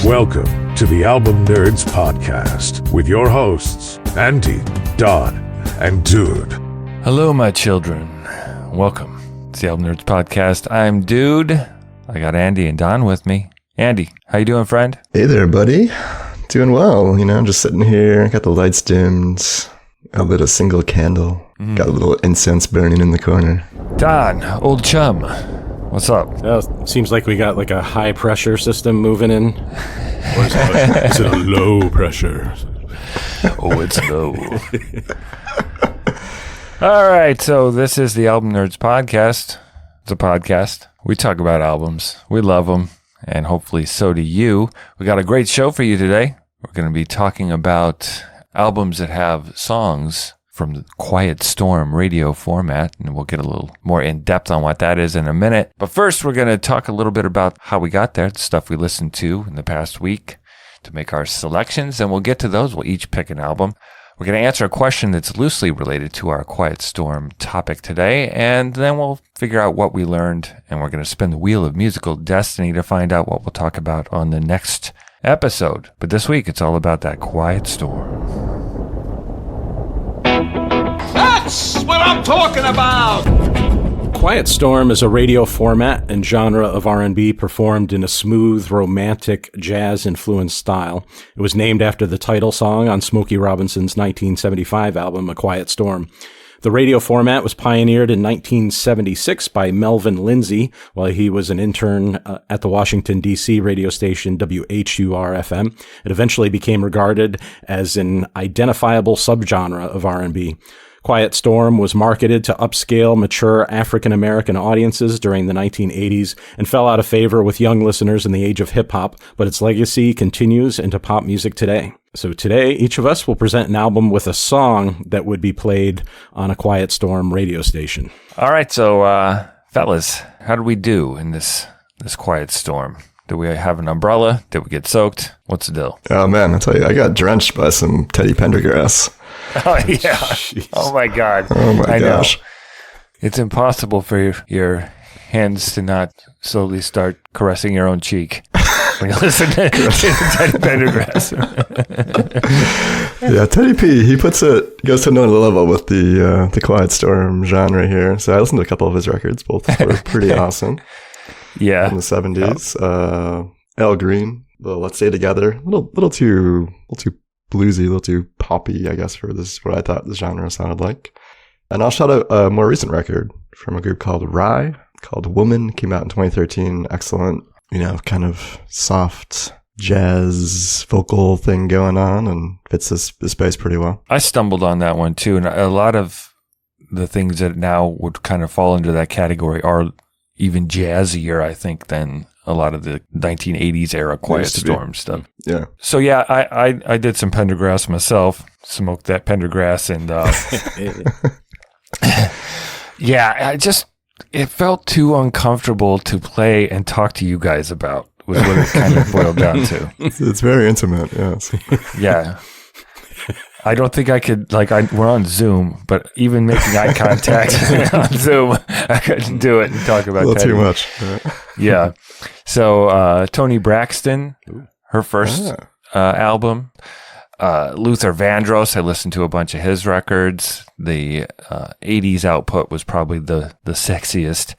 Welcome to the Album Nerds Podcast with your hosts, Andy, Don, and Dude. Hello, my children. Welcome to the Album Nerds Podcast. I'm Dude. I got Andy and Don with me. Andy, how you doing, friend? Hey there, buddy. Doing well. Just sitting here, got the lights dimmed, I lit a single candle, got a little incense burning in the corner. Don, old chum, what's up? Seems like we got like a high pressure system moving in. Or is it a low pressure? Oh, it's low. All right, so this is the Album Nerds Podcast. It's a podcast. We talk about albums. We love them, and hopefully so do you. We got a great show for you today. We're going to be talking about albums that have songs from the Quiet Storm radio format, and we'll get a little more in-depth on what that is in a minute. But first, we're going to talk a little bit about how we got there, the stuff we listened to in the past week to make our selections, and we'll get to those. We'll each pick an album. We're going to answer a question that's loosely related to our Quiet Storm topic today, and then we'll figure out what we learned, and we're going to spin the wheel of musical destiny to find out what we'll talk about on the next episode. But this week, it's all about that Quiet Storm. That's what I'm talking about! Quiet Storm is a radio format and genre of R&B performed in a smooth, romantic, jazz-influenced style. It was named after the title song on Smokey Robinson's 1975 album, A Quiet Storm. The radio format was pioneered in 1976 by Melvin Lindsay while he was an intern at the Washington, D.C. radio station WHUR-FM. It eventually became regarded as an identifiable subgenre of R&B. Quiet Storm was marketed to upscale, mature African-American audiences during the 1980s and fell out of favor with young listeners in the age of hip-hop, but its legacy continues into pop music today. So today, each of us will present an album with a song that would be played on a Quiet Storm radio station. All right, so fellas, how did we do in this Quiet Storm? Did we have an umbrella? Did we get soaked? What's the deal? Oh man, I tell you, I got drenched by some Teddy Pendergrass. Oh, yeah. Jeez. Oh, my God. Oh, my gosh. Know. It's impossible for your hands to not slowly start caressing your own cheek when you listen to Teddy Pendergrass. Yeah, Teddy P, he goes to another level with the Quiet Storm genre here. So I listened to a couple of his records. Both were pretty awesome. Yeah. In the 70s. Al Green, the Let's Stay Together. A little too bluesy, a little too poppy, I guess, for this, what I thought the genre sounded like. And I'll shout out a more recent record from a group called Rye, called Woman, came out in 2013. Excellent, kind of soft jazz vocal thing going on and fits this space pretty well. I stumbled on that one too, and a lot of the things that now would kind of fall into that category are even jazzier, I think, than a lot of the 1980s era Quiet Storm stuff. Yeah. So yeah, I did some Pendergrass myself, smoked that Pendergrass, and yeah, it felt too uncomfortable to play and talk to you guys about, was what it kind of boiled down to. It's very intimate, yes. Yeah. I don't think I could, we're on Zoom, but even making eye contact on Zoom, I couldn't do it and talk about a little Teddy. too much. Yeah. So Toni Braxton, her first album. Luther Vandross, I listened to a bunch of his records. The 80s output was probably the sexiest.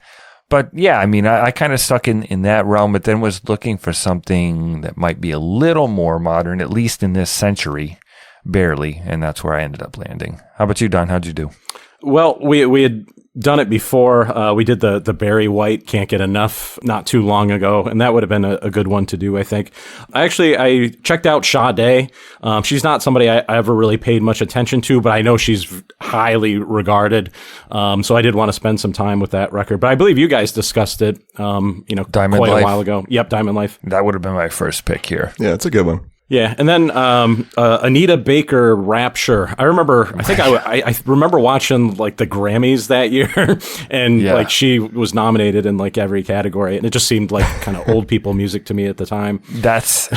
But yeah, I mean, I kind of stuck in that realm, but then was looking for something that might be a little more modern, at least in this century. Barely, and that's where I ended up landing. How about you, Don? How'd you do? Well, we had done it before. We did the Barry White Can't Get Enough not too long ago, and that would have been a good one to do, I think. I checked out Sade. She's not somebody I ever really paid much attention to, but I know she's highly regarded. So I did want to spend some time with that record. But I believe you guys discussed it, Diamond quite Life. A while ago. Yep, Diamond Life. That would have been my first pick here. Yeah, it's a good one. Yeah, and then Anita Baker, Rapture. I remember watching like the Grammys that year, and like she was nominated in like every category, and it just seemed like kind of old people music to me at the time. That's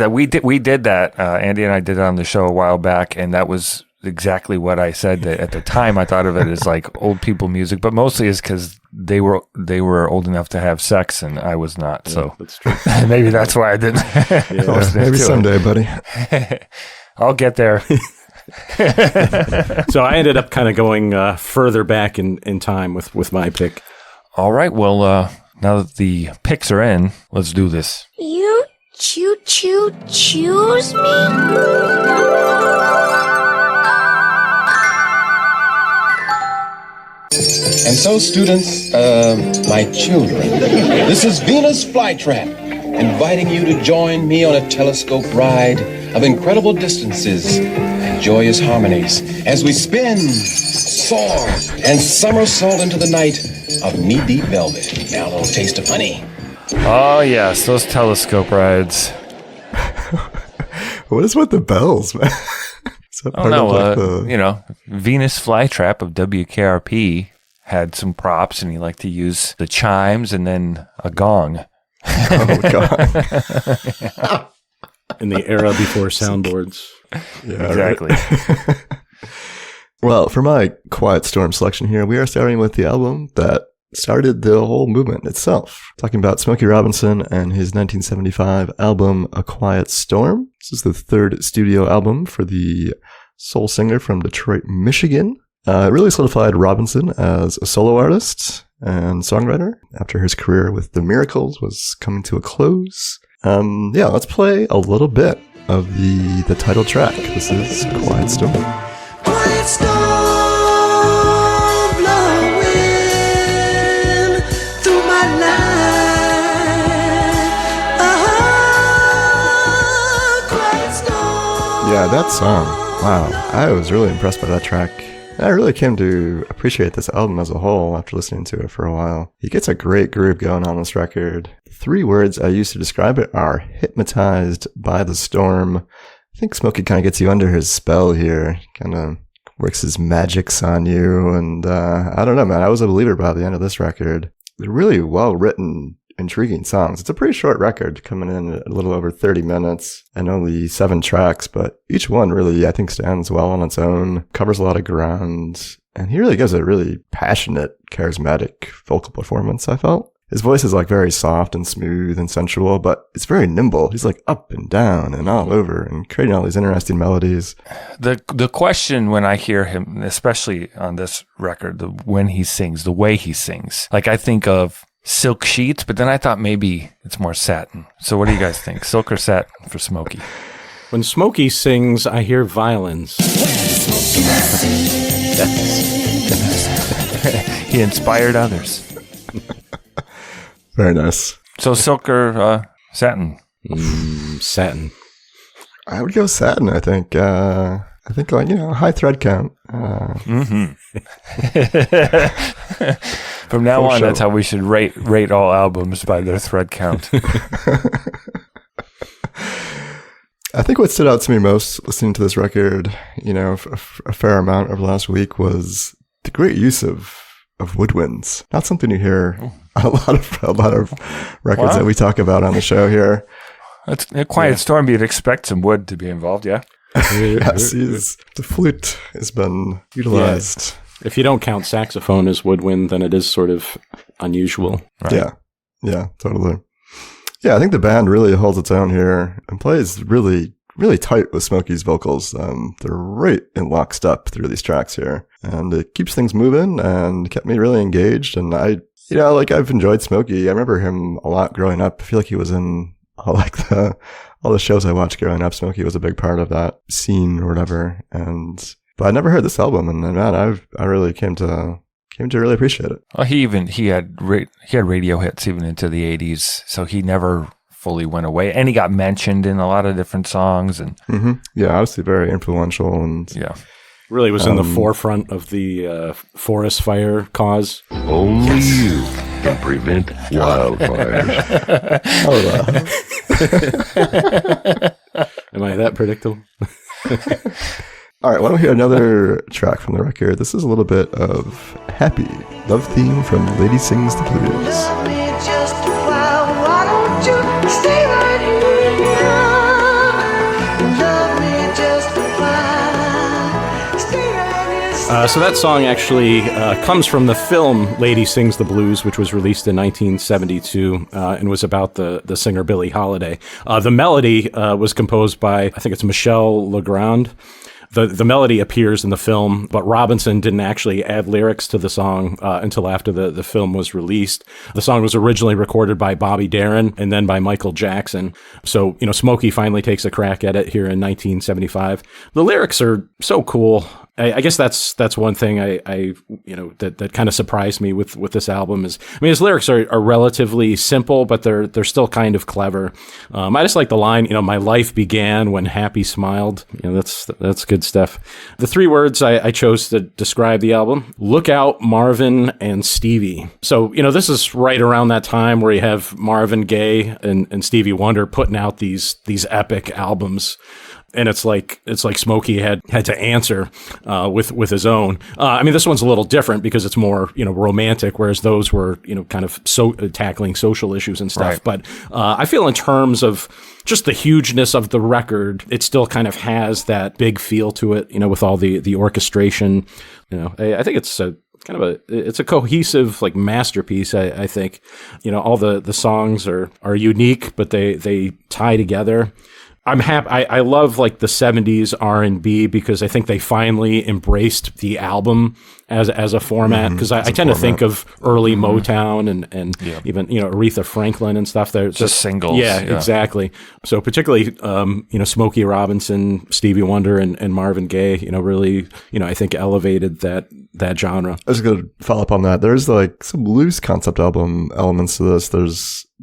we did that. Andy and I did it on the show a while back, and that was exactly what I said. At the time, I thought of it as like old people music, but mostly is because they were old enough to have sex and I was not. So That's true. maybe that's why I didn't. listen Maybe to someday, buddy. it. I'll get there. So I ended up kind of going further back in time with my pick. All right. Well, now that the picks are in, let's do this. You choose me? And so, students, my children, this is Venus Flytrap, inviting you to join me on a telescope ride of incredible distances and joyous harmonies as we spin, soar, and somersault into the night of knee-deep velvet. Now a little taste of honey. Oh, yes, those telescope rides. What is with the bells, man? Is that Oh, part no, of, like, you know, Venus Flytrap of WKRP had some props, and he liked to use the chimes and then a gong. Oh, God. In the era before soundboards. Yeah, Exactly. right. Well, for my Quiet Storm selection here, we are starting with the album that started the whole movement itself. Talking about Smokey Robinson and his 1975 album, A Quiet Storm. This is the third studio album for the soul singer from Detroit, Michigan. It really solidified Robinson as a solo artist and songwriter after his career with The Miracles was coming to a close. Let's play a little bit of the title track. This is Quiet Storm. Quiet storm blowing through my life. Quiet storm. Yeah, that song. Wow. I was really impressed by that track. I really came to appreciate this album as a whole after listening to it for a while. He gets a great groove going on this record. 3 words I use to describe it are hypnotized by the storm. I think Smokey kind of gets you under his spell here. Kind of works his magics on you. And I don't know, man. I was a believer by the end of this record. They're really well-written, intriguing songs. It's a pretty short record, coming in a little over 30 minutes and only 7 tracks, but each one really, I think, stands well on its own, covers a lot of ground, and he really gives a really passionate, charismatic vocal performance, I felt. His voice is like very soft and smooth and sensual, but it's very nimble. He's like up and down and all over and creating all these interesting melodies. The question when I hear him, especially on this record, when he sings, the way he sings, like I think of silk sheets, but then I thought maybe it's more satin. So what do you guys think? Silk or satin for Smokey? When Smokey sings, I hear violins. He inspired others. Very nice. So silk or satin? Satin. I would go satin, I think. I think, like, high thread count. From now on, sure. that's how we should rate all albums, by their thread count. I think what stood out to me most listening to this record, a fair amount over the last week, was the great use of woodwinds. Not something you hear a lot of records that we talk about on the show here. It's a Quiet Storm. You'd expect some wood to be involved, yeah? Yes, the flute has been utilized. Yeah. If you don't count saxophone as woodwind, then it is sort of unusual. Right? Yeah, totally. Yeah, I think the band really holds its own here and plays really, really tight with Smokey's vocals. They're right in lockstep through these tracks here, and it keeps things moving and kept me really engaged. And I've enjoyed Smokey. I remember him a lot growing up. I feel like he was in all the shows I watched growing up. Smokey was a big part of that scene or whatever. But I never heard this album, and man, I really came to really appreciate it. Well, he had radio hits even into the 80s, so he never fully went away, and he got mentioned in a lot of different songs. And yeah, obviously very influential, and yeah, really was in the forefront of the forest fire cause. Only you can prevent wildfires. Am I that predictable? All right, why don't we hear another track from the record? This is a little bit of Happy, love theme from Lady Sings the Blues. Love me just a while. Why don't you stay right here? Love me just a while. So that song actually comes from the film Lady Sings the Blues, which was released in 1972 and was about the singer Billie Holiday. The melody was composed by, I think it's Michel Legrand. The melody appears in the film, but Robinson didn't actually add lyrics to the song until after the film was released. The song was originally recorded by Bobby Darin and then by Michael Jackson. So, Smokey finally takes a crack at it here in 1975. The lyrics are so cool. I guess that's one thing that kind of surprised me with this album is, his lyrics are relatively simple, but they're still kind of clever. I just like the line, my life began when Happy smiled. That's good stuff. The 3 words I chose to describe the album: look out, Marvin and Stevie. So, this is right around that time where you have Marvin Gaye and Stevie Wonder putting out these epic albums. And it's like Smokey had to answer with his own. This one's a little different because it's more romantic, whereas those were kind of tackling social issues and stuff. Right. But I feel in terms of just the hugeness of the record, it still kind of has that big feel to it. With all the orchestration. I think it's it's a cohesive masterpiece. I think all the songs are unique, but they tie together. I'm happy. I love the 70s R&B because I think they finally embraced the album as a format, because I tend to think of early Motown and even Aretha Franklin and stuff. They're just singles. Yeah, exactly. So particularly Smokey Robinson, Stevie Wonder, and Marvin Gaye, really I think elevated that genre. I was going to follow up on that. There's some loose concept album elements to this.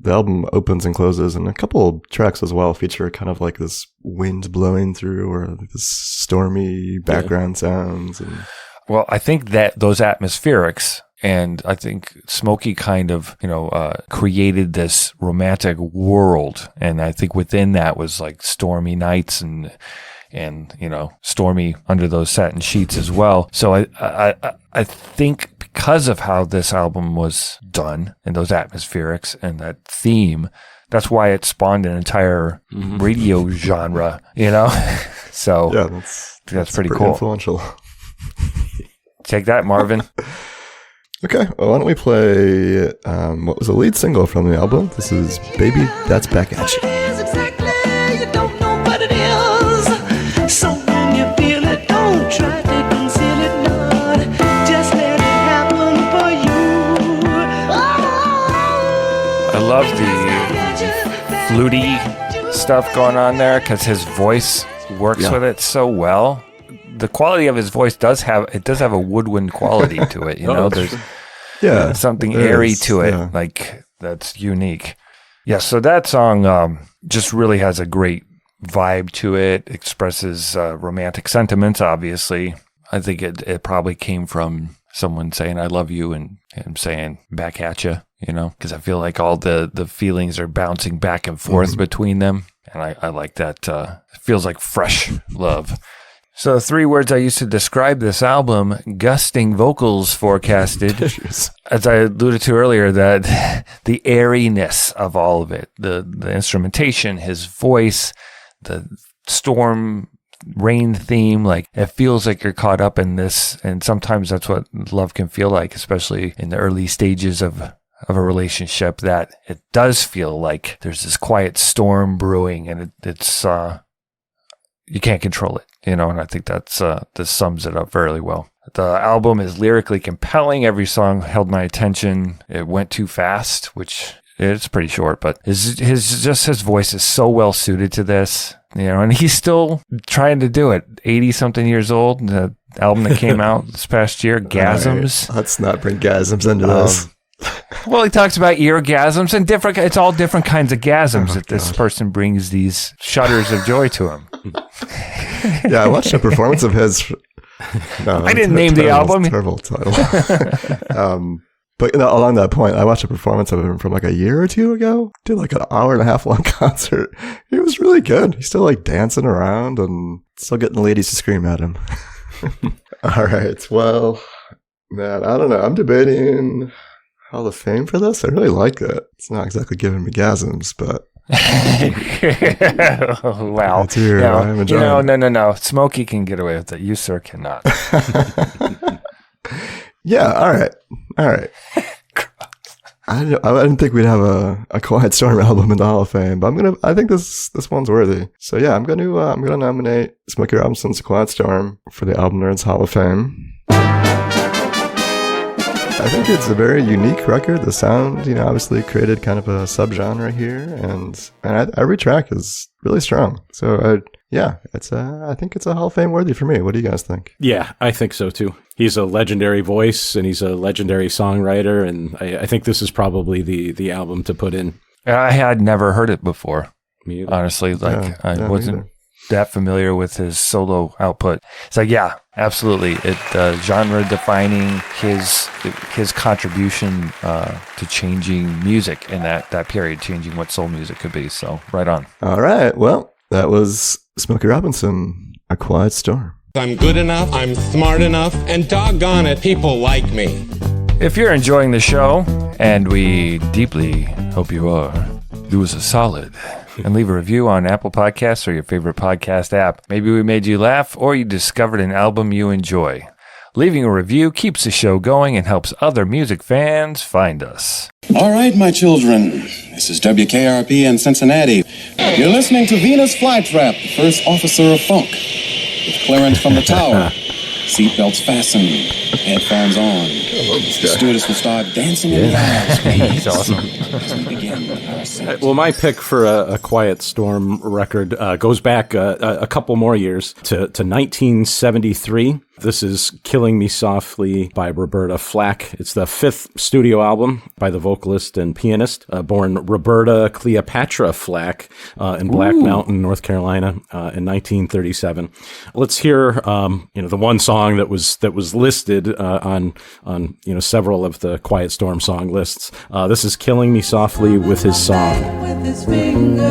The album opens and closes, and a couple of tracks as well feature kind of this wind blowing through or this stormy background sounds. Well, I think that those atmospherics, and I think Smokey kind of, created this romantic world. And I think within that was stormy nights and stormy under those satin sheets as well. So I think because of how this album was done and those atmospherics and that theme, that's why it spawned an entire radio genre, So yeah, that's pretty cool. Influential. Take that, Marvin. Okay, well, why don't we play what was the lead single from the album? This is Baby That's Back At You. So when you feel it, don't try to conceal it, Lord. Just let it happen for you. I love the fluty stuff going on there because his voice works with it so well. The quality of his voice does have a woodwind quality to it. There's something airy to it, that's unique. Yeah, so that song just really has a great vibe to it, expresses romantic sentiments, obviously. I think it probably came from someone saying, I love you, and him saying, back at you, because I feel like all the feelings are bouncing back and forth between them. And I like that. It feels like fresh love. So the 3 words I used to describe this album: gusting vocals forecasted. As I alluded to earlier, that the airiness of all of it, the instrumentation, his voice, the storm rain theme, it feels like you're caught up in this. And sometimes that's what love can feel like, especially in the early stages of a relationship, that it does feel like there's this quiet storm brewing, and it's you can't control it, and I think this sums it up very well. The album is lyrically compelling. Every song held my attention. It went too fast, which it's pretty short, but his voice is so well suited to this, and he's still trying to do it. 80-something years old. The album that came out this past year, Gasms. Right, let's not bring gasms into this. Well, he talks about eargasms and it's all different kinds of gasms that this person brings these shudders of joy to him. Yeah, I watched a performance of his. No, I didn't name the album. Terrible title. But along that point, I watched a performance of him from a year or 2 ago. Did an hour-and-a-half long concert. He was really good. He's still dancing around and still getting the ladies to scream at him. All right. Well, man, I don't know. I'm debating Hall of Fame for this. I really like it. It's not exactly giving me gasms, but Wow. It's here. I'm enjoying it. No. Smokey can get away with it. You, sir, cannot. Yeah. All right. I didn't think we'd have a Quiet Storm album in the Hall of Fame, but I think this one's worthy. So yeah, I'm gonna nominate Smokey Robinson's Quiet Storm for the Album Nerds Hall of Fame. I think it's a very unique record. The sound, obviously created kind of a subgenre here, and every track is really strong. So I think it's a Hall of Fame worthy for me. What do you guys think? Yeah, I think so too. He's a legendary voice and he's a legendary songwriter, and I think this is probably the album to put in. I had never heard it before. Me either. Honestly, I wasn't either. that familiar with his solo output. It's like, yeah, absolutely. It genre defining, his contribution to changing music in that period, changing what soul music could be. So right on. All right. Well, that was Smokey Robinson, A Quiet Storm. I'm good enough, I'm smart enough, and doggone it, people like me. If you're enjoying the show, and we deeply hope you are, do us a solid and leave a review on Apple Podcasts or your favorite podcast app. Maybe we made you laugh or you discovered an album you enjoy. Leaving a review keeps the show going and helps other music fans find us. All right, my children. This is WKRP in Cincinnati. You're listening to Venus Flytrap, the first officer of funk. With clearance from the tower. Seatbelts fastened. Headphones on. The stewardess will start dancing in the aisles. That's awesome. As we begin our set. Well, my pick for a Quiet Storm record goes back a couple more years to 1973. This is Killing Me Softly by Roberta Flack. It's the 5th studio album by the vocalist and pianist, born Roberta Cleopatra Flack in Black Mountain, North Carolina, in 1937. Let's hear the one song that was listed on several of the Quiet Storm song lists. This is Killing Me Softly with his song. With his fingers,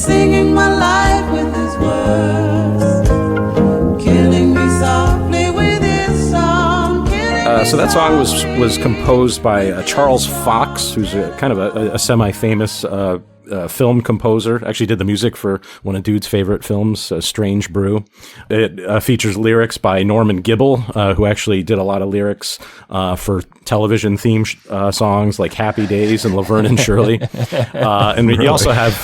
singing my life with his words, killing me softly with his song. So that song was composed by Charles Fox, who's a kind of a semi-famous film composer. Actually did the music for one of Dude's favorite films, Strange Brew. It features lyrics by Norman Gibble, who actually did a lot of lyrics for television theme songs like Happy Days and Laverne and Shirley. And you also have...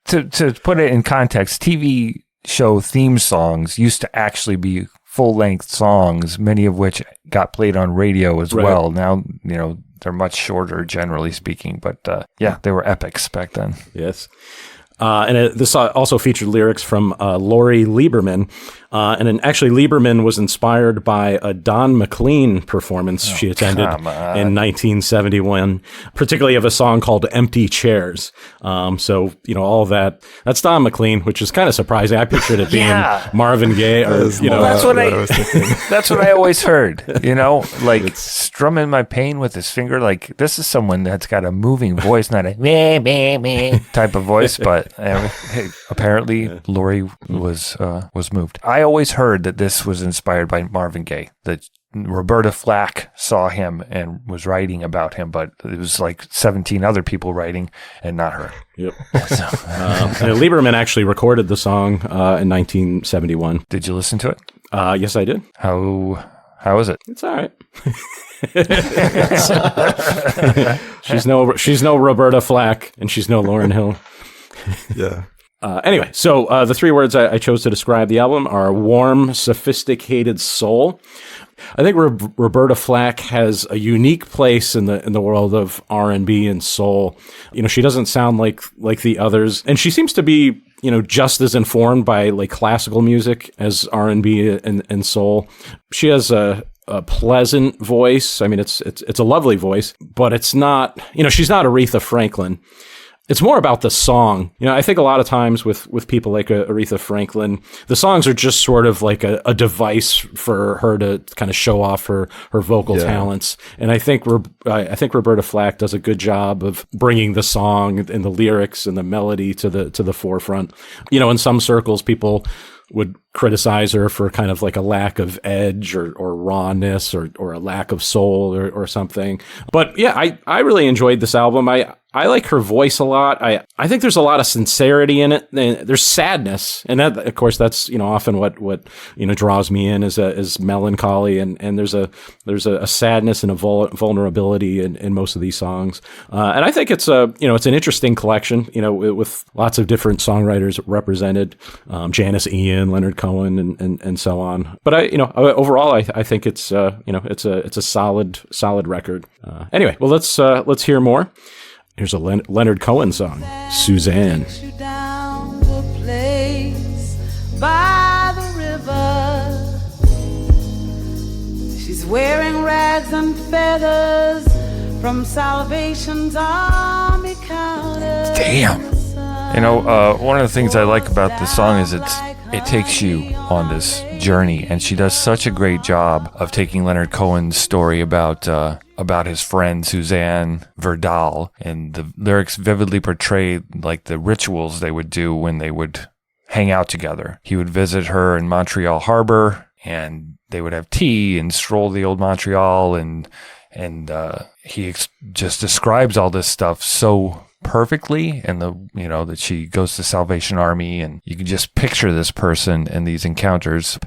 To put it in context, TV show theme songs used to actually be full-length songs, many of which got played on radio as well. Now, they're much shorter, generally speaking, but they were epics back then. Yes. This also featured lyrics from Lori Lieberman. Actually, Lieberman was inspired by a Don McLean performance she attended in 1971, particularly of a song called Empty Chairs. All that's Don McLean, which is kind of surprising. I pictured it being Marvin Gaye or, That's what I was thinking. That's what I always heard, like strumming my pain with his finger. Like, this is someone that's got a moving voice, not a meh, meh, meh type of voice, but apparently Lori was moved. I always heard that this was inspired by Marvin Gaye, that Roberta Flack saw him and was writing about him, but it was like 17 other people writing and not her. Yep. Lieberman actually recorded the song in 1971. Did you listen to it? Yes, I did. How is it? It's all right. She's no Roberta Flack, and she's no Lauryn Hill. Yeah. Anyway, so the three words I chose to describe the album are warm, sophisticated soul. I think Roberta Flack has a unique place in the world of R&B and soul. She doesn't sound like the others, and she seems to be just as informed by like classical music as R&B and soul. She has a pleasant voice. I mean, it's a lovely voice, but it's not. She's not Aretha Franklin. It's more about the song. I think a lot of times with people like Aretha Franklin, the songs are just sort of like a device for her to kind of show off her vocal talents. And I think Roberta Flack does a good job of bringing the song and the lyrics and the melody to the forefront. In some circles, people would criticize her for kind of like a lack of edge or rawness or a lack of soul or something. But yeah, I really enjoyed this album. I I like her voice a lot. I think there's a lot of sincerity in it. There's sadness, and that, of course, that's often what draws me in is melancholy, and there's a sadness and a vulnerability in most of these songs. And I think it's it's an interesting collection. With lots of different songwriters represented, Janis Ian, Leonard Cohen, and so on. But overall, I think it's a solid record. Anyway, well, let's hear more. Here's a Leonard Cohen song, Suzanne. Takes you down the place by the river. She's wearing rags and feathers from Salvation's army counters. Damn. One of the things I like about this song is it takes you on this journey, and she does such a great job of taking Leonard Cohen's story about his friend Suzanne Verdal, and the lyrics vividly portray like the rituals they would do when they would hang out together. He would visit her in Montreal Harbor, and they would have tea and stroll the old Montreal, and he just describes all this stuff so perfectly, and that she goes to Salvation Army, and you can just picture this person in these encounters.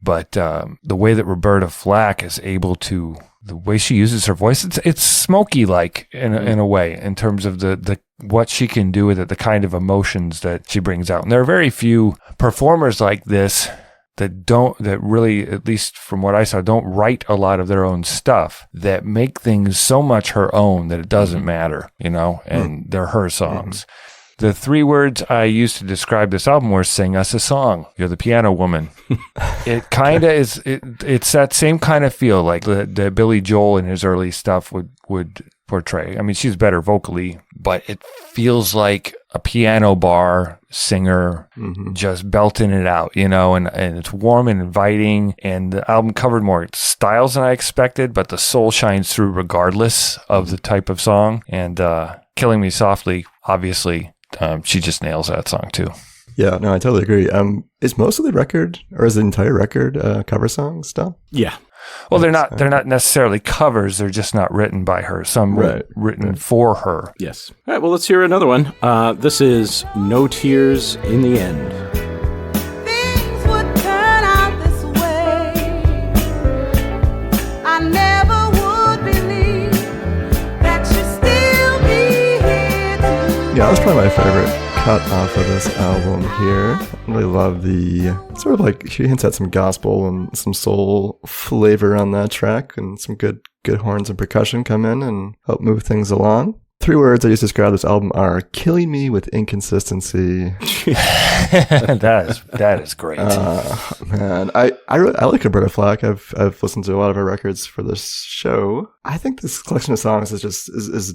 But the way that Roberta Flack is able to, the way she uses her voice, it's Smokey like in a way, in terms of the what she can do with it, the kind of emotions that she brings out. And there are very few performers like this that really, at least from what I saw, don't write a lot of their own stuff, that make things so much her own that it doesn't matter, and they're her songs. The 3 words I used to describe this album were "sing us a song, you're the piano woman." It kind of is, it's that same kind of feel like that Billy Joel in his early stuff would portray. I mean, she's better vocally, but it feels like a piano bar singer just belting it out, and it's warm and inviting, and the album covered more styles than I expected, but the soul shines through regardless of the type of song. And Killing Me Softly, obviously, she just nails that song too. Yeah, no, I totally agree. Is most of the record, or is the entire record, cover songs still? Yeah. Well, they're not necessarily covers. They're just not written by her. Some written for her. Yes. All right. Well, let's hear another one. This is No Tears in the End. Things would turn out this way. I never would believe that you'd still be here too. Yeah, that's probably my favorite cut off of this album here. I really love the sort of like, she hints at some gospel and some soul flavor on that track, and some good horns and percussion come in and help move things along. 3 words I used to describe this album are killing me with inconsistency. that is great. Man, I like Roberta Flack. I've listened to a lot of her records for this show. I think this collection of songs is just is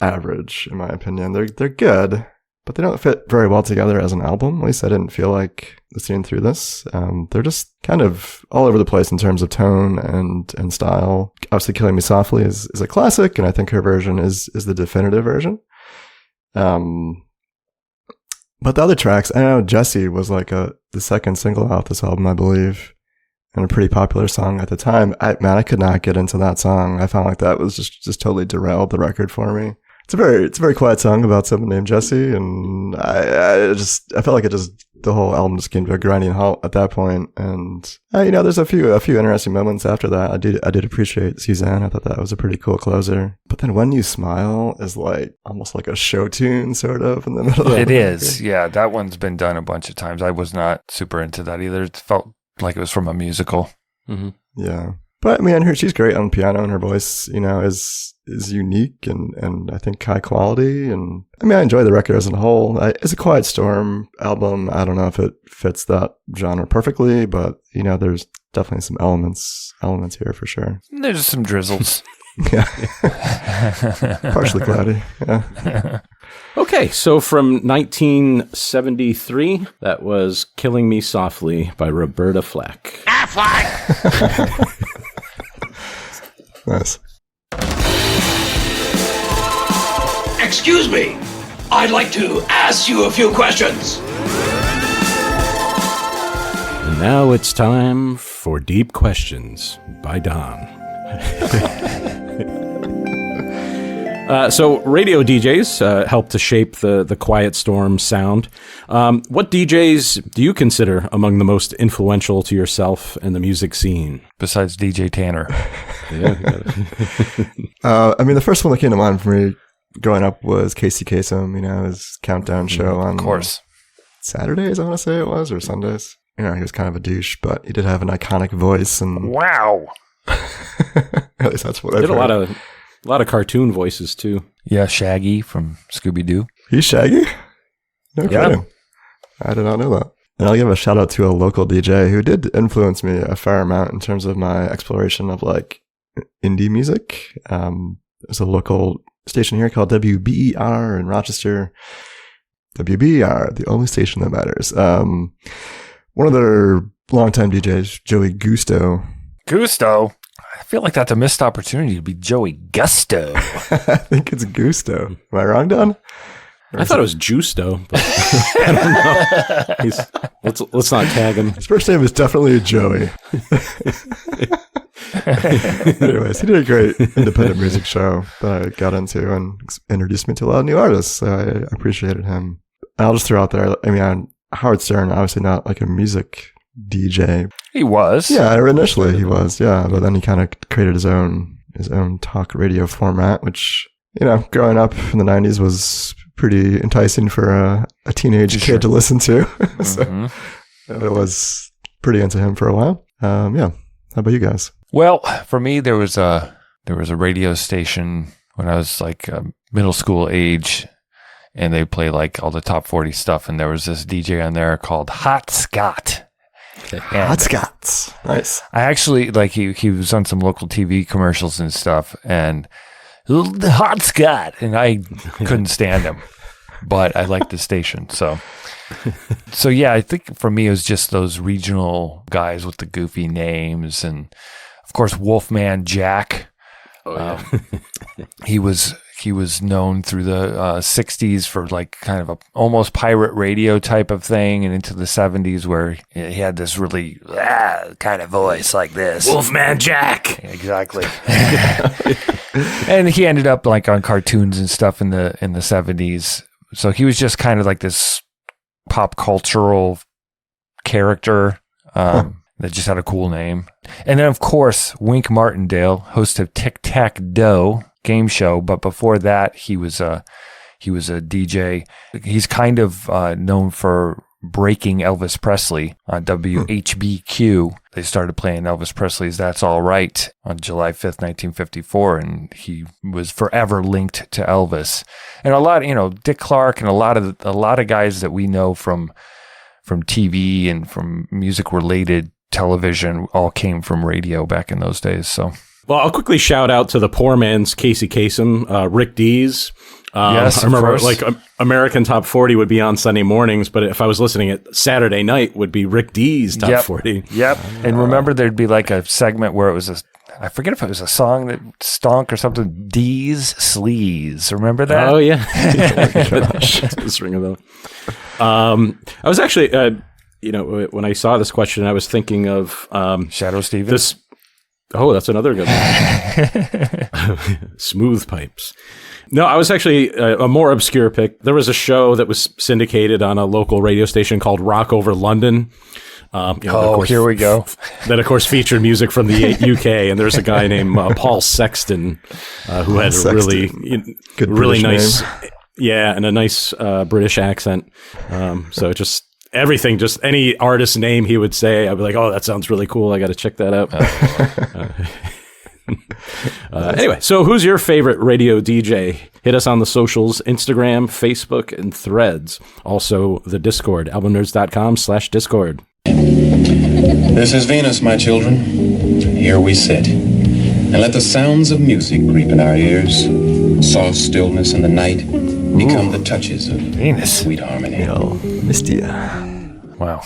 average in my opinion. They're good, but they don't fit very well together as an album. At least I didn't feel like listening through this. They're just kind of all over the place in terms of tone and style. Obviously, Killing Me Softly is a classic, and I think her version is the definitive version. But the other tracks, I know Jessie was like the second single off this album, I believe, and a pretty popular song at the time. I could not get into that song. I found like that was just totally derailed the record for me. It's a very quiet song about someone named Jessie, and I felt like the whole album just came to a grinding halt at that point. And there's a few interesting moments after that. I did appreciate Suzanne. I thought that was a pretty cool closer. But then When You Smile is like almost like a show tune, sort of, in the middle of it. It is, yeah. That one's been done a bunch of times. I was not super into that either. It felt like it was from a musical. Mm-hmm. Yeah. But I mean, she's great on piano, and her voice, is unique and I think high quality. And I mean, I enjoy the record as a whole. It's a Quiet Storm album. I don't know if it fits that genre perfectly, but there's definitely some elements here for sure. There's some drizzles. Yeah. Partially cloudy. Yeah. Okay, so from 1973, that was Killing Me Softly by Roberta Flack. Flack! Nice. Excuse me, I'd like to ask you a few questions. And now it's time for Deep Questions by Don. So radio DJs help to shape the Quiet Storm sound. What DJs do you consider among the most influential to yourself in the music scene? Besides DJ Tanner. I mean, the first one that came to mind for me growing up was Casey Kasem, his countdown show on Of course. Saturdays, I want to say it was, or Sundays. He was kind of a douche, but he did have an iconic voice. And Wow. at least that's what I Did heard. a lot of cartoon voices too. Yeah, Shaggy from Scooby-Doo. He's Shaggy? No Yeah. kidding. I did not know that. And I'll give a shout out to a local DJ who did influence me a fair amount in terms of my exploration of like indie music. There's a local station here called WBER in Rochester. WBER, the only station that matters. One of their longtime DJs, Joey Gusto. Gusto? I feel like that's a missed opportunity to be Joey Gusto. I think it's Gusto. Am I wrong, Don? I thought it was Justo, but I don't know. Let's not tag him. His first name is definitely Joey. Anyways, he did a great independent music show that I got into and introduced me to a lot of new artists. So I appreciated him. I'll just throw out there, Howard Stern, obviously not like a music DJ. He was. Yeah, initially he was, yeah. But then he kind of created his own talk radio format, which, growing up in the 90s was pretty enticing for a teenage kid to listen to. So I was pretty into him for a while. Yeah. How about you guys? Well, for me, there was a radio station when I was like middle school age, and they play like all the top 40 stuff. And there was this DJ on there called Hot Scott. Hot Scots. Nice. I actually he was on some local TV commercials and stuff, and the Hot Scott, and I couldn't stand him, but I liked the station. So yeah, I think for me it was just those regional guys with the goofy names, and of course Wolfman Jack. Oh, yeah. He was known through the 60s for like kind of a almost pirate radio type of thing, and into the 70s where he had this really kind of voice like this. Wolfman Jack. Exactly. And he ended up like on cartoons and stuff in the 70s. So he was just kind of like this pop cultural character that just had a cool name. And then of course, Wink Martindale, host of Tic Tac Dough game show, but before that he was a DJ. He's kind of known for breaking Elvis Presley on WHBQ. They started playing Elvis Presley's That's All Right on July 5th, 1954, and he was forever linked to Elvis. And a lot, Dick Clark and a lot of guys that we know from TV and from music related television all came from radio back in those days. So Well, I'll quickly shout out to the poor man's Casey Kasem, Rick Dees. Yes, I remember of course. American Top 40 would be on Sunday mornings, but if I was listening at Saturday night, would be Rick Dees Top 40. Yep. And remember, there'd be like a segment where it was I forget if it was a song that stonk or something. Dees Sleaze. Remember that? Oh, yeah. Just ring a bell. I was actually, when I saw this question, I was thinking of Shadow Stevens. That's another good one. Smooth Pipes. No, I was actually a more obscure pick. There was a show that was syndicated on a local radio station called Rock Over London. Here we go. That, of course, featured music from the UK. And there's a guy named Paul Sexton who had a really nice, and a nice British accent. So just everything, just any artist name he would say, I'd be like, oh, that sounds really cool. I got to check that out. Anyway, so who's your favorite radio DJ? Hit us on the socials, Instagram, Facebook, and Threads. Also, the Discord, albumnerds.com/Discord. This is Venus, my children. Here we sit, and let the sounds of music creep in our ears. Soft stillness in the night become the touches of Venus. sweet harmony. Mistia. Wow.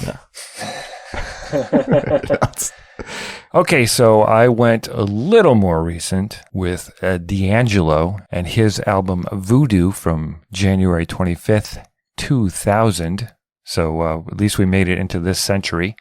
Okay, so I went a little more recent with D'Angelo and his album Voodoo from January 25th, 2000. So at least we made it into this century.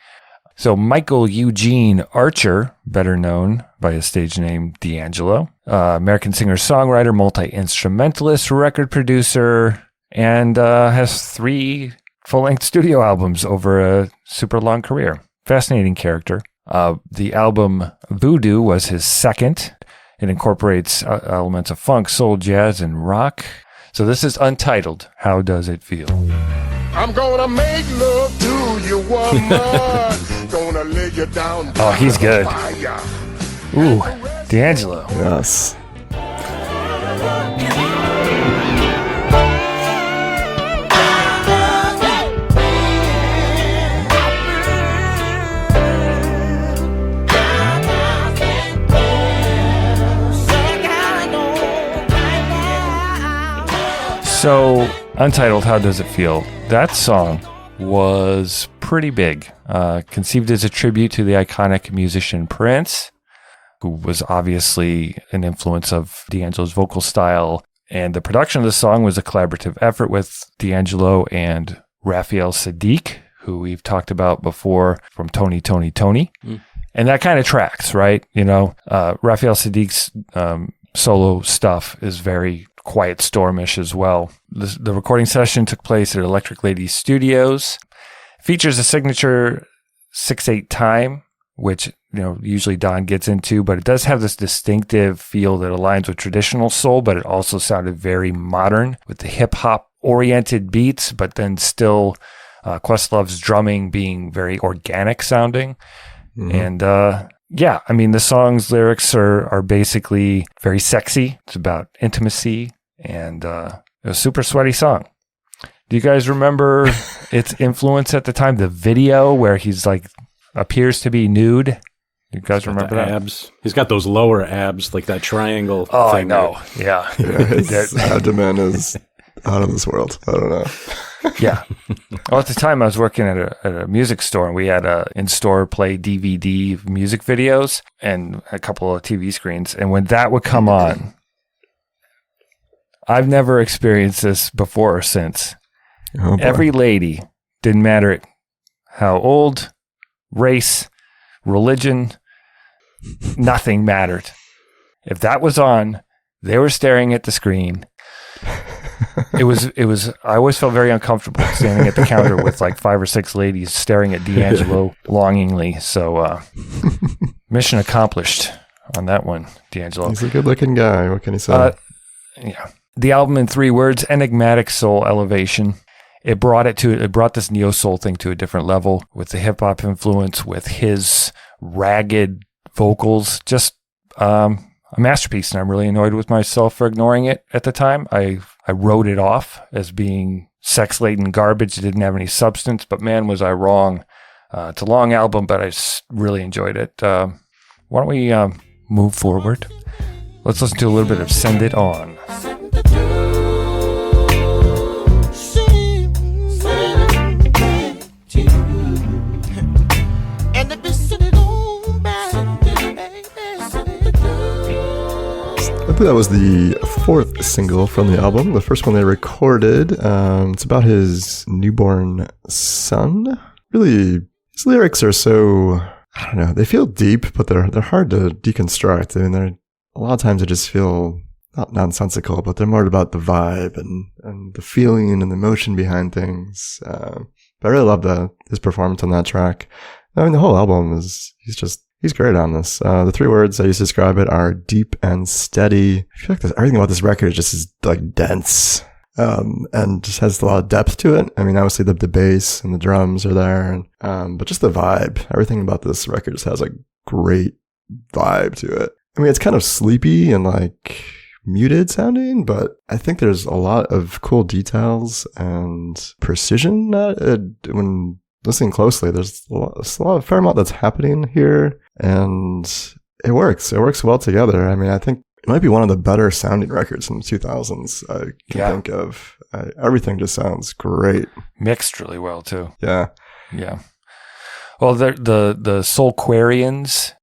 So Michael Eugene Archer, better known by his stage name D'Angelo. American singer-songwriter, multi-instrumentalist, record producer, and has 3 full-length studio albums over a super long career. Fascinating character. The album Voodoo was his second. It incorporates elements of funk, soul, jazz, and rock. So this is Untitled, How Does It Feel? I'm gonna make love to you, woman. Gonna lay you down. Oh, he's good. Ooh, D'Angelo. Yes. So, Untitled, How Does It Feel? That song was pretty big. Conceived as a tribute to the iconic musician Prince, who was obviously an influence of D'Angelo's vocal style. And the production of the song was a collaborative effort with D'Angelo and Raphael Saadiq, who we've talked about before from Tony. And that kind of tracks, right? You know, Raphael Saadiq's solo stuff is very Quiet Stormish as well. The recording session took place at Electric Lady Studios. Features a signature 6/8 time, which usually Don gets into, but it does have this distinctive feel that aligns with traditional soul, but it also sounded very modern with the hip hop oriented beats, but then still Questlove's drumming being very organic sounding. And yeah, I mean, the song's lyrics are basically very sexy. It's about intimacy, and a super sweaty song. Do you guys remember its influence at the time? The video where he's like appears to be nude. You guys remember that? Abs. He's got those lower abs, like that triangle. Oh, thing I know. Yeah. His abdomen is out of this world. I don't know. Yeah. Well, at the time I was working at a music store, and we had a in-store play DVD music videos and a couple of TV screens. And when that would come on, I've never experienced this before or since. Oh, every lady, didn't matter how old, race, religion, nothing mattered. If that was on, they were staring at the screen. It was, I always felt very uncomfortable standing at the counter with like 5 or 6 ladies staring at D'Angelo longingly. So, mission accomplished on that one, D'Angelo. He's a good looking guy. What can he say? Yeah. The album in 3 words, enigmatic soul elevation. It brought this neo soul thing to a different level with the hip hop influence, with his ragged vocals. Just, a masterpiece, and I'm really annoyed with myself for ignoring it at the time. I wrote it off as being sex-laden garbage. It didn't have any substance, but man, was I wrong. It's a long album, but I really enjoyed it. Why don't we move forward? Let's listen to a little bit of Send It On. I believe that was the 4th single from the album. The first one they recorded. It's about his newborn son. Really, his lyrics are so, I don't know, they feel deep, but they're hard to deconstruct. I mean, a lot of times they just feel not nonsensical, but they're more about the vibe and the feeling and the emotion behind things. But I really love his performance on that track. I mean, the whole album he's great on this. The 3 words I used to describe it are deep and steady. I feel like everything about this record is like dense, and just has a lot of depth to it. I mean, obviously the bass and the drums are there, and, but just the vibe, everything about this record just has a great vibe to it. I mean, it's kind of sleepy and like muted sounding, but I think there's a lot of cool details and precision when listening closely. There's a fair amount that's happening here, and it works. It works well together. I mean, I think it might be one of the better sounding records in the 2000s I can think of. Everything just sounds great. Mixed really well, too. Yeah. Yeah. Well, the Soulquarians,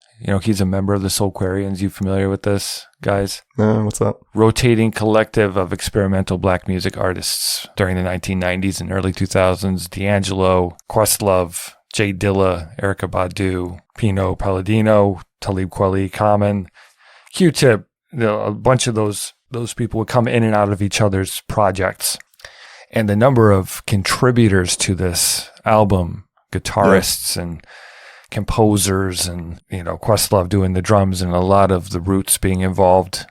he's a member of the Soulquarians. You familiar with this, guys? No, what's that? Rotating collective of experimental black music artists during the 1990s and early 2000s. D'Angelo, Questlove, Jay Dilla, Erykah Badu, Pino Palladino, Talib Kweli, Common, Q-Tip. A bunch of those people would come in and out of each other's projects. And the number of contributors to this album, guitarists and composers and, Questlove doing the drums and a lot of the Roots being involved,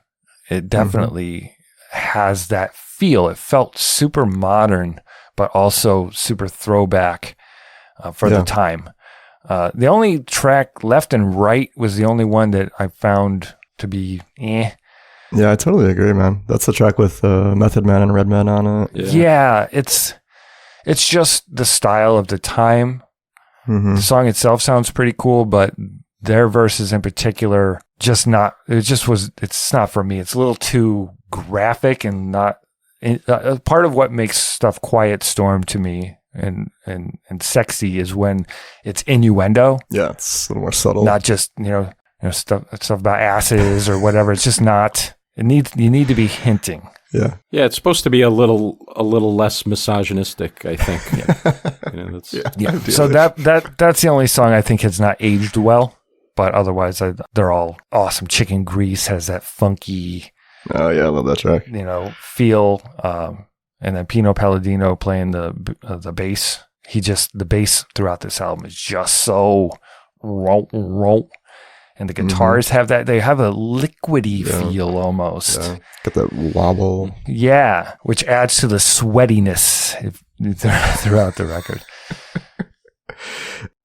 it definitely has that feel. It felt super modern, but also super throwback for the time. The only track, Left and Right, was the only one that I found to be eh. Yeah, I totally agree, man. That's the track with Method Man and Redman on it. Yeah, it's just the style of the time. The song itself sounds pretty cool, but their verses in particular, it's not for me. It's a little too graphic and not part of what makes stuff Quiet Storm to me and sexy is when it's innuendo. Yeah, it's a little more subtle. Not just, stuff about asses or whatever. It's just not, you need to be hinting. Yeah. Yeah, it's supposed to be a little less misogynistic, I think. So that's the only song I think has not aged well, but otherwise they're all awesome. Chicken Grease has that funky, oh yeah, I love that track. Feel, and then Pino Palladino playing the bass. The bass throughout this album is just so roll. And the guitars have that, they have a liquidy feel almost. Yeah. Got that wobble. Yeah, which adds to the sweatiness throughout the record.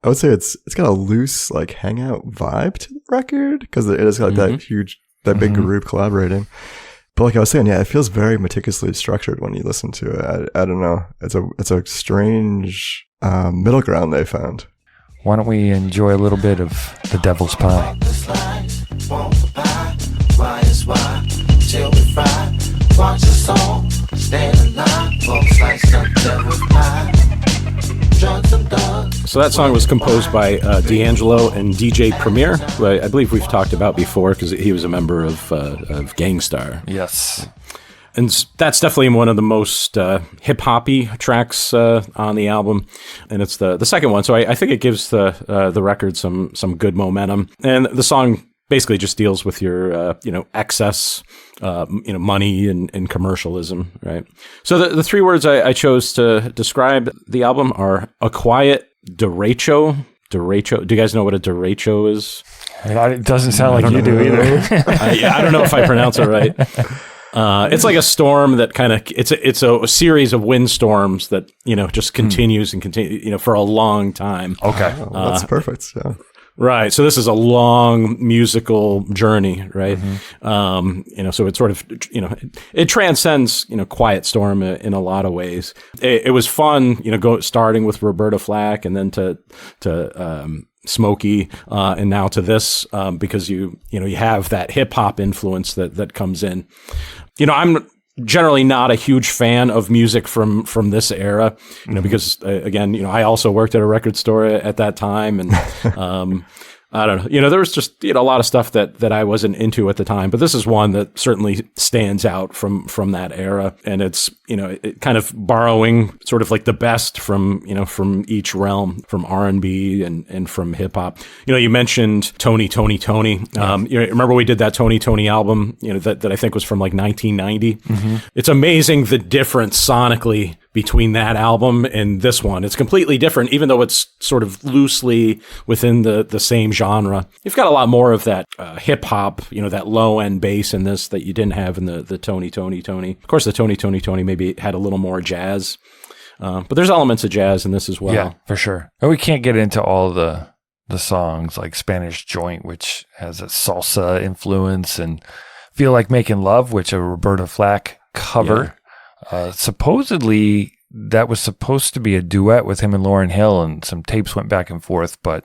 I would say it's got a loose, like, hangout vibe to the record because it has got that big group collaborating. But like I was saying, it feels very meticulously structured when you listen to it. I don't know. It's a strange middle ground they found. Why don't we enjoy a little bit of The Devil's Pie? So that song was composed by D'Angelo and DJ Premier, who I believe we've talked about before because he was a member of Gangstar. Yes. And that's definitely one of the most hip-hoppy tracks on the album, and it's the second one. So I think it gives the record some good momentum. And the song basically just deals with your excess, money and commercialism, right? So the three words I chose to describe the album are a quiet derecho. Derecho. Do you guys know what a derecho is? It doesn't sound like you do either. I don't know if I pronounce it right. It's like a storm that kind of it's a series of windstorms that just continues and continues for a long time. Okay, that's perfect. Yeah, right. So this is a long musical journey, right? So it sort of it transcends Quiet Storm in a lot of ways. It was fun, starting with Roberta Flack and then to Smokey, and now to this, because you have that hip hop influence that comes in. I'm generally not a huge fan of music from this era, because again, I also worked at a record store at that time, and I don't know, there was just a lot of stuff that I wasn't into at the time, but this is one that certainly stands out from that era, and it's it kind of borrowing sort of like the best from each realm, from R&B and from hip hop. You mentioned Tony. Remember we did that Tony album, that I think was from like 1990. It's amazing the difference sonically between that album and this one. It's completely different, even though it's sort of loosely within the same genre. You've got a lot more of that hip hop, that low end bass in this that you didn't have in the Tony. Of course, the Tony maybe had a little more jazz, but there's elements of jazz in this as well. Yeah, for sure. And we can't get into all the songs like Spanish Joint, which has a salsa influence, and Feel Like Making Love, which a Roberta Flack cover. Yeah. Supposedly that was supposed to be a duet with him and Lauryn Hill, and some tapes went back and forth, but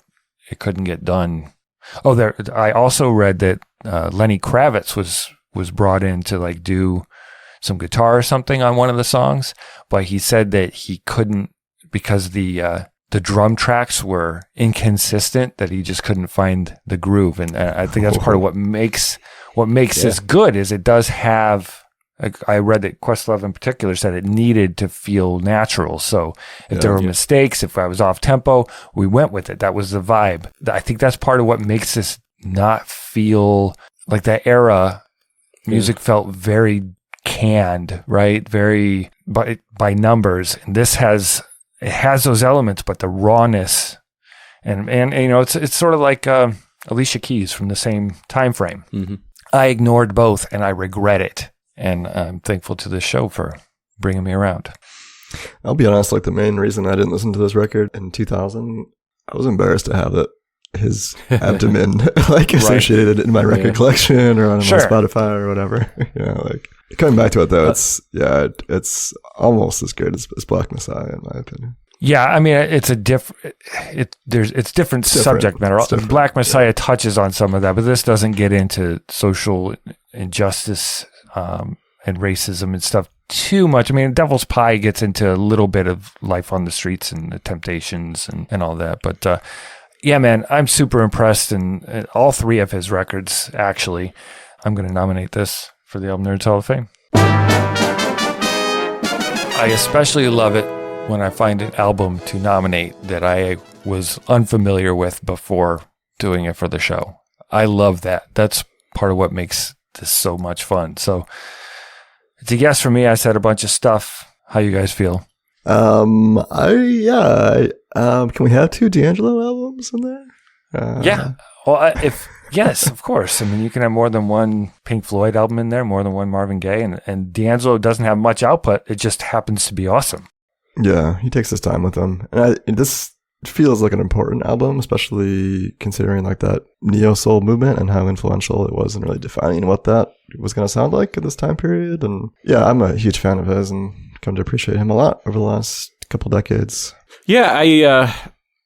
it couldn't get done. I also read that Lenny Kravitz was brought in to like do some guitar or something on one of the songs, but he said that he couldn't because the drum tracks were inconsistent, that he just couldn't find the groove. And I think that's part of what makes this good, is it does have I read that Questlove in particular said it needed to feel natural. So if there were mistakes, if I was off tempo, we went with it. That was the vibe. I think that's part of what makes this not feel like that era. Music felt very canned, right? Very by numbers. And this has those elements, but the rawness and you know, it's sort of like Alicia Keys from the same time frame. Mm-hmm. I ignored both, and I regret it. And I'm thankful to this show for bringing me around. I'll be honest, like the main reason I didn't listen to this record in 2000, I was embarrassed to have his abdomen like associated in my record collection or on my Spotify or whatever. You know, like coming back to it though, it's almost as good as Black Messiah in my opinion. Yeah, I mean, it's different subject matter. Black Messiah touches on some of that, but this doesn't get into social injustice and racism and stuff too much. I mean, Devil's Pie gets into a little bit of life on the streets and the temptations and all that. But yeah, man, I'm super impressed. And all three of his records, actually, I'm going to nominate this for the Album Nerds Hall of Fame. I especially love it when I find an album to nominate that I was unfamiliar with before doing it for the show. I love that. That's part of what makes this so much fun. So it's a yes for me. I said a bunch of stuff. How you guys feel? Can we have 2 D'Angelo albums in there? Yeah. Well, yes, of course. I mean, you can have more than one Pink Floyd album in there, more than one Marvin Gaye, and D'Angelo doesn't have much output. It just happens to be awesome. Yeah, he takes his time with them. And this feels like an important album, especially considering like that neo-soul movement and how influential it was in really defining what that was going to sound like at this time period. And yeah, I'm a huge fan of his and come to appreciate him a lot over the last couple decades. Yeah,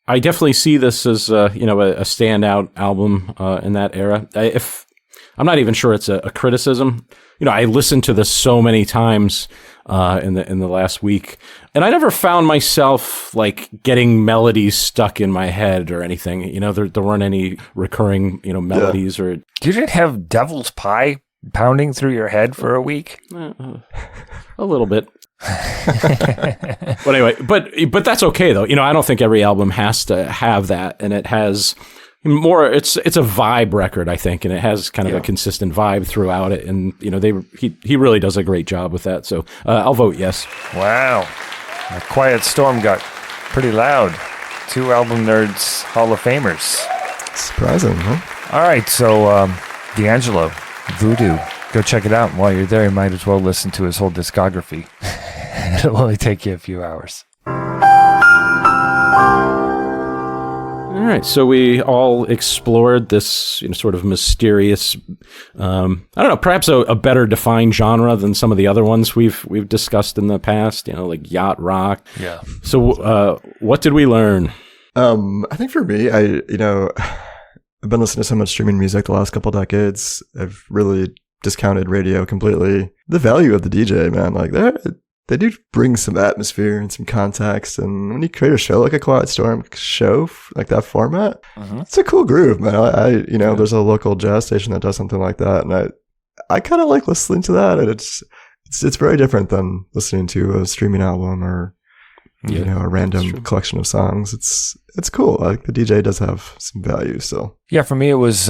I definitely see this as a standout album in that era. I'm not even sure it's a criticism. You know, I listened to this so many times in the last week, and I never found myself like getting melodies stuck in my head or anything. You know, there weren't any recurring melodies or. You didn't have Devil's Pie pounding through your head for a week? A little bit. But anyway, but that's okay though. You know, I don't think every album has to have that, and it has more. It's a vibe record, I think, and it has kind of a consistent vibe throughout it. And he really does a great job with that. So I'll vote yes. Wow, a Quiet Storm got pretty loud. 2 Album Nerds Hall of Famers. Surprising, huh? All right, so D'Angelo, Voodoo. Go check it out. And while you're there, you might as well listen to his whole discography. It'll only take you a few hours. All right, so we all explored this sort of mysterious, I don't know, perhaps a better defined genre than some of the other ones we've discussed in the past, like yacht rock. Yeah. So what did we learn? I think for me, I've been listening to so much streaming music the last couple decades. I've really discounted radio completely. The value of the DJ, man, like they do bring some atmosphere and some context. And when you create a show like a Quiet Storm show, like that format, it's a cool groove, man. There's a local jazz station that does something like that, and I kind of like listening to that. And it's very different than listening to a streaming album or a random collection of songs. It's cool. Like the DJ does have some value. So yeah, for me it was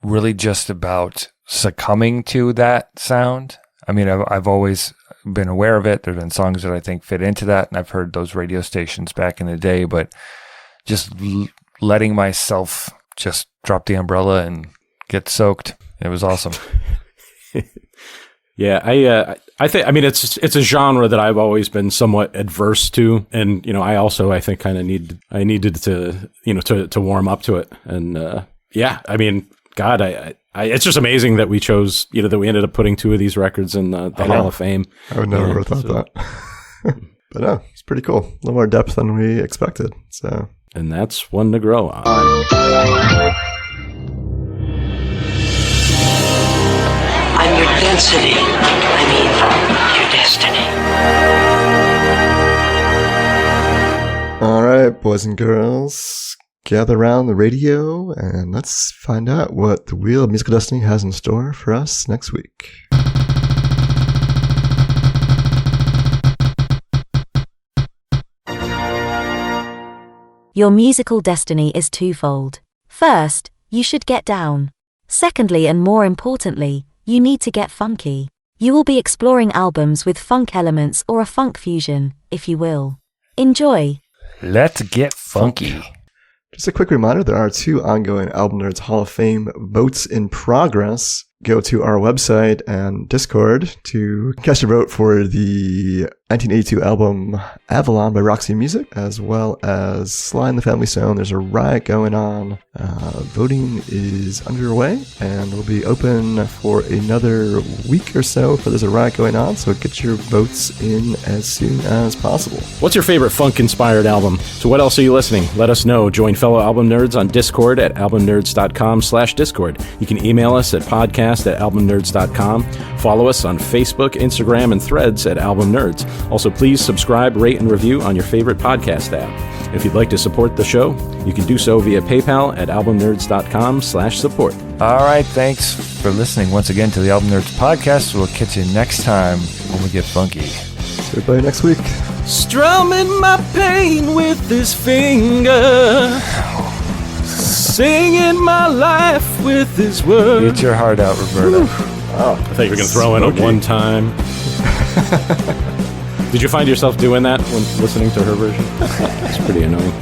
really just about succumbing to that sound. I mean, I've always been aware of it. There've been songs that I think fit into that, and I've heard those radio stations back in the day, but just letting myself just drop the umbrella and get soaked. It was awesome. Yeah, I think, I mean, it's a genre that I've always been somewhat adverse to, and I think kind of needed to warm up to it, and I mean, God, it's just amazing that we chose, that we ended up putting 2 of these records in the Hall of Fame. I would never have thought that. But no, it's pretty cool. A little more depth than we expected. So, and that's one to grow on. I'm your density. I mean, your destiny. All right, boys and girls, gather around the radio and let's find out what the Wheel of Musical Destiny has in store for us next week. Your musical destiny is twofold. First, you should get down. Secondly, and more importantly, you need to get funky. You will be exploring albums with funk elements or a funk fusion, if you will. Enjoy. Let's get funky. Just a quick reminder, there are 2 ongoing Album Nerds Hall of Fame votes in progress. Go to our website and Discord to cast your vote for the 1982 album Avalon by Roxy Music, as well as Sly and the Family Stone. There's a riot going on. Voting is underway and will be open for another week or so for there's a riot going on, so get your votes in as soon as possible. What's your favorite funk-inspired album? So what else are you listening? Let us know. Join fellow album nerds on Discord at albumnerds.com/Discord. You can email us at podcast@albumnerds.com. Follow us on Facebook, Instagram, and Threads at Album Nerds. Also, please subscribe, rate, and review on your favorite podcast app. If you'd like to support the show, you can do so via PayPal at albumnerds.com/support. All right, thanks for listening once again to the Album Nerds podcast. We'll catch you next time when we get funky. See everybody next week. Strumming my pain with his finger, singing my life with his words. Get your heart out, Roberta. Oh, I thought you were going to throw in a one time. Did you find yourself doing that when listening to her version? It's pretty annoying.